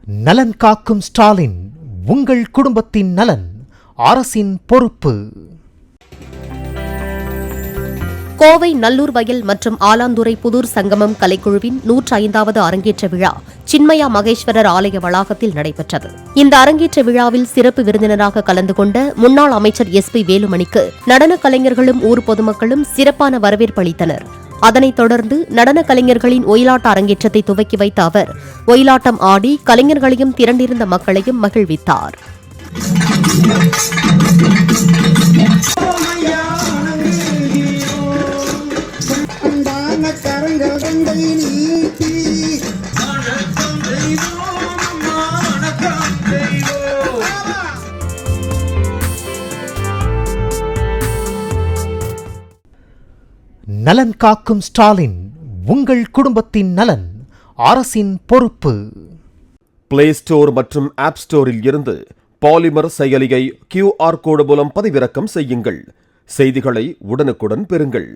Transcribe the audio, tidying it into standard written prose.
நலன் காக்கும் ஸ்டாலின், உங்கள் குடும்பத்தின் நலன் அரசின் பொறுப்பு. கோவை நல்லூர் வயல் மற்றும் ஆலாந்துறை புதூர் சங்கமம் கலைக்குழுவின் 105வது அரங்கேற்ற விழா சின்மயா மகேஸ்வரர் ஆலய வளாகத்தில் நடைபெற்றது. இந்த அரங்கேற்ற விழாவில் சிறப்பு விருந்தினராக கலந்து கொண்ட முன்னாள் அமைச்சர் SP வேலுமணிக்கு நடன கலைஞர்களும் ஊர் பொதுமக்களும் சிறப்பான வரவேற்பு அளித்தனர். அதனைத் தொடர்ந்து நடன கலைஞர்களின் ஒயிலாட்ட அரங்கேற்றத்தை துவக்கி வைத்த அவர் ஒயிலாட்டம் ஆடி கலைஞர்களையும் திரண்டிருந்த மக்களையும் மகிழ்வித்தார். நலன் காக்கும் ஸ்டாலின், உங்கள் குடும்பத்தின் நலன் அரசின் பொறுப்பு. பிளே ஸ்டோர் மற்றும் ஆப் ஸ்டோரில் இருந்து பாலிமர் செயலியை QR கோடு மூலம் பதிவிறக்கம் செய்யுங்கள். செய்திகளை உடனுக்குடன் பெறுங்கள்.